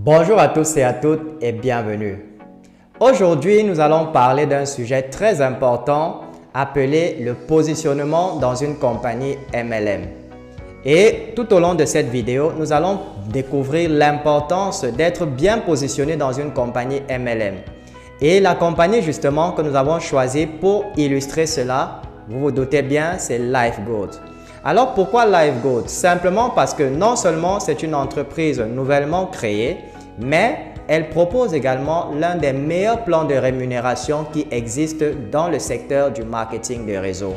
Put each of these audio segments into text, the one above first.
Bonjour à tous et à toutes et bienvenue. Aujourd'hui, nous allons parler d'un sujet très important appelé le positionnement dans une compagnie MLM. Et tout au long de cette vidéo, nous allons découvrir l'importance d'être bien positionné dans une compagnie MLM. Et la compagnie justement que nous avons choisie pour illustrer cela, vous vous doutez bien, c'est LifeGood. Alors pourquoi LifeGood? Simplement parce que non seulement c'est une entreprise nouvellement créée, mais elle propose également l'un des meilleurs plans de rémunération qui existent dans le secteur du marketing de réseau.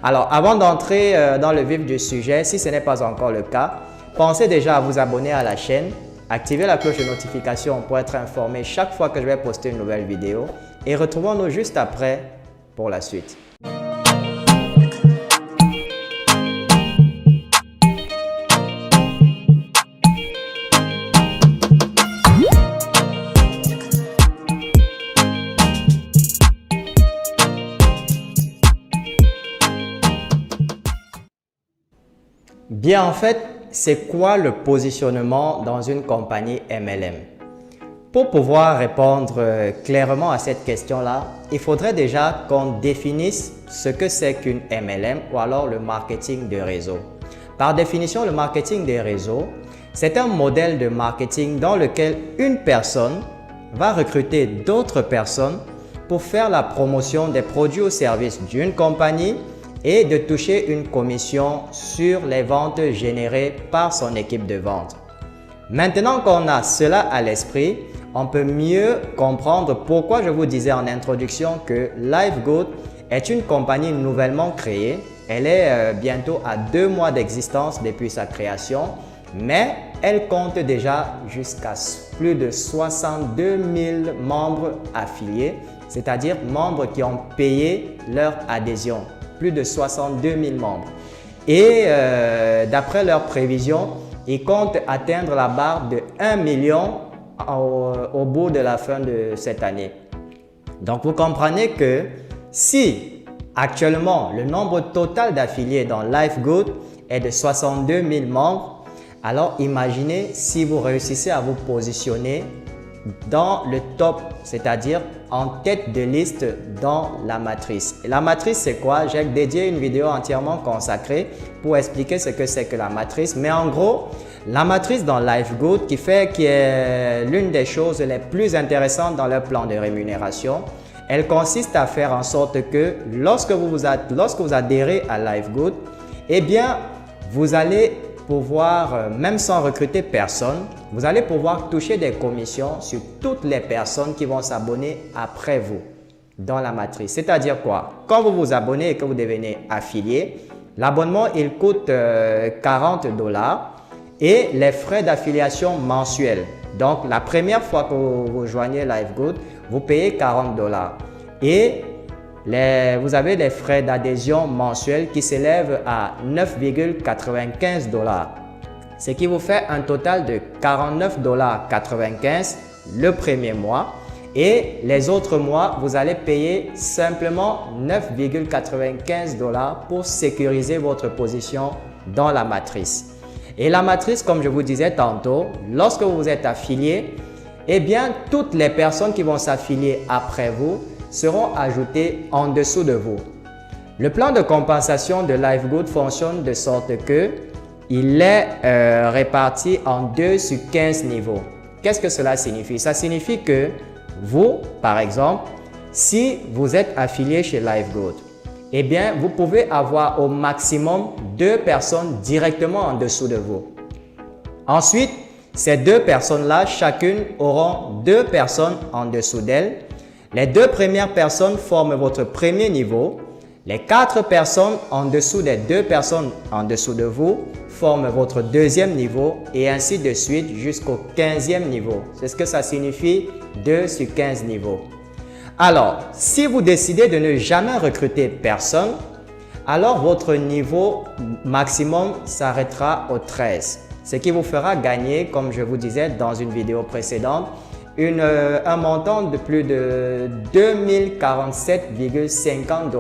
Alors avant d'entrer dans le vif du sujet, si ce n'est pas encore le cas, pensez déjà à vous abonner à la chaîne, activer la cloche de notification pour être informé chaque fois que je vais poster une nouvelle vidéo et retrouvons-nous juste après pour la suite. Bien, en fait, c'est quoi le positionnement dans une compagnie MLM? Pour pouvoir répondre clairement à cette question-là, il faudrait déjà qu'on définisse ce que c'est qu'une MLM ou alors le marketing de réseau. Par définition, le marketing des réseaux, c'est un modèle de marketing dans lequel une personne va recruter d'autres personnes pour faire la promotion des produits ou services d'une compagnie et de toucher une commission sur les ventes générées par son équipe de vente. Maintenant qu'on a cela à l'esprit, on peut mieux comprendre pourquoi je vous disais en introduction que LifeGood est une compagnie nouvellement créée. Elle est bientôt à 2 mois d'existence depuis sa création, mais elle compte déjà jusqu'à plus de 62 000 membres affiliés, c'est-à-dire membres qui ont payé leur adhésion. Plus de 62 000 membres. Et d'après leurs prévisions, ils comptent atteindre la barre de 1 million au bout de la fin de cette année. Donc, vous comprenez que si actuellement le nombre total d'affiliés dans LifeGood est de 62 000 membres, alors imaginez si vous réussissez à vous positionner dans le top, c'est-à-dire en tête de liste dans la matrice. Et la matrice, c'est quoi? J'ai dédié une vidéo entièrement consacrée pour expliquer ce que c'est que la matrice. Mais en gros, la matrice dans LifeGood, qui est l'une des choses les plus intéressantes dans leur plan de rémunération, elle consiste à faire en sorte que lorsque vous adhérez à LifeGood, eh bien, vous allez pouvoir, même sans recruter personne, vous allez pouvoir toucher des commissions sur toutes les personnes qui vont s'abonner après vous dans la matrice. C'est-à-dire quoi? Quand vous vous abonnez et que vous devenez affilié, l'abonnement il coûte 40 $, et les frais d'affiliation mensuels. Donc, la première fois que vous rejoignez LifeGood, vous payez 40 $. Et vous avez les frais d'adhésion mensuels qui s'élèvent à 9,95 $, ce qui vous fait un total de 49,95 $ le premier mois. Et les autres mois, vous allez payer simplement 9,95 $ pour sécuriser votre position dans la matrice. Et la matrice, comme je vous disais tantôt, lorsque vous êtes affilié, eh bien, toutes les personnes qui vont s'affilier après vous seront ajoutées en dessous de vous. Le plan de compensation de LifeGood fonctionne de sorte que il est réparti en 2 sur 15 niveaux. Qu'est-ce que cela signifie? Ça signifie que vous, par exemple, si vous êtes affilié chez LifeGood, eh bien, vous pouvez avoir au maximum 2 personnes directement en dessous de vous. Ensuite, ces 2 personnes-là, chacune auront 2 personnes en dessous d'elles. Les 2 premières personnes forment votre premier niveau. Les 4 personnes en dessous des 2 personnes en dessous de vous forment votre deuxième niveau et ainsi de suite jusqu'au 15e niveau. C'est ce que ça signifie 2 sur 15 niveaux. Alors, si vous décidez de ne jamais recruter personne, alors votre niveau maximum s'arrêtera au 13. Ce qui vous fera gagner, comme je vous disais dans une vidéo précédente, un montant de plus de 2047,50 $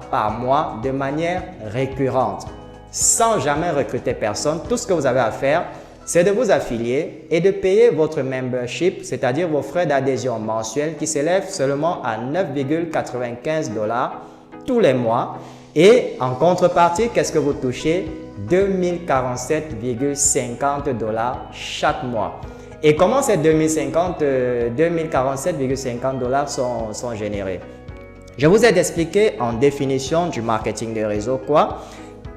par mois de manière récurrente, sans jamais recruter personne. Tout ce que vous avez à faire, c'est de vous affilier et de payer votre membership, c'est-à-dire vos frais d'adhésion mensuels qui s'élèvent seulement à 9,95 $ tous les mois. Et en contrepartie, qu'est-ce que vous touchez? 2047,50 $ chaque mois. Et comment ces 2047,50 $ sont générés? Je vous ai expliqué en définition du marketing de réseau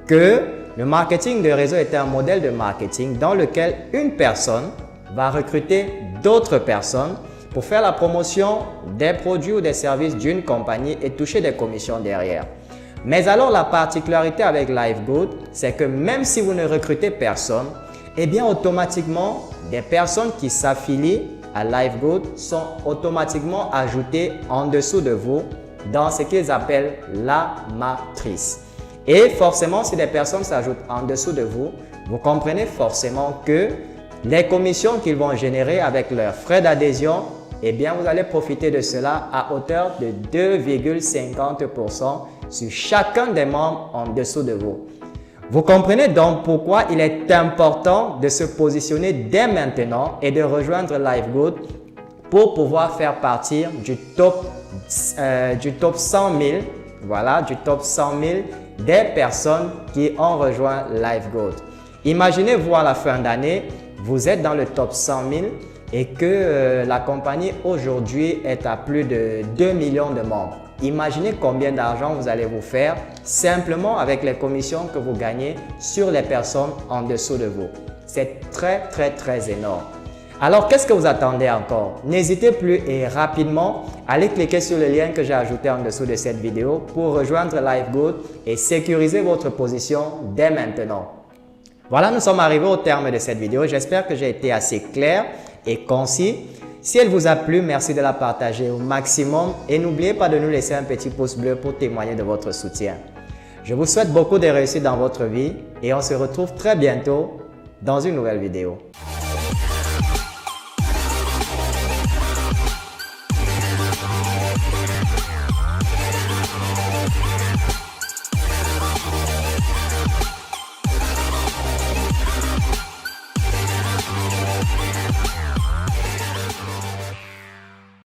que le marketing de réseau est un modèle de marketing dans lequel une personne va recruter d'autres personnes pour faire la promotion des produits ou des services d'une compagnie et toucher des commissions derrière. Mais alors la particularité avec LiveGood, c'est que même si vous ne recrutez personne, eh bien automatiquement, des personnes qui s'affilient à LiveGood sont automatiquement ajoutées en dessous de vous dans ce qu'ils appellent la matrice. Et forcément, si des personnes s'ajoutent en dessous de vous, vous comprenez forcément que les commissions qu'ils vont générer avec leurs frais d'adhésion, eh bien, vous allez profiter de cela à hauteur de 2,50 % sur chacun des membres en dessous de vous. Vous comprenez donc pourquoi il est important de se positionner dès maintenant et de rejoindre LiveGood pour pouvoir faire partie du top 100 000, voilà, du top 100 000 des personnes qui ont rejoint LiveGood. Imaginez-vous à la fin d'année, vous êtes dans le top 100 000 et que la compagnie aujourd'hui est à plus de 2 millions de membres. Imaginez combien d'argent vous allez vous faire simplement avec les commissions que vous gagnez sur les personnes en dessous de vous. C'est très énorme. Alors, qu'est-ce que vous attendez encore? N'hésitez plus et rapidement, allez cliquer sur le lien que j'ai ajouté en dessous de cette vidéo pour rejoindre LiveGood et sécuriser votre position dès maintenant. Voilà, nous sommes arrivés au terme de cette vidéo. J'espère que j'ai été assez clair et concis. Si elle vous a plu, merci de la partager au maximum et n'oubliez pas de nous laisser un petit pouce bleu pour témoigner de votre soutien. Je vous souhaite beaucoup de réussite dans votre vie et on se retrouve très bientôt dans une nouvelle vidéo.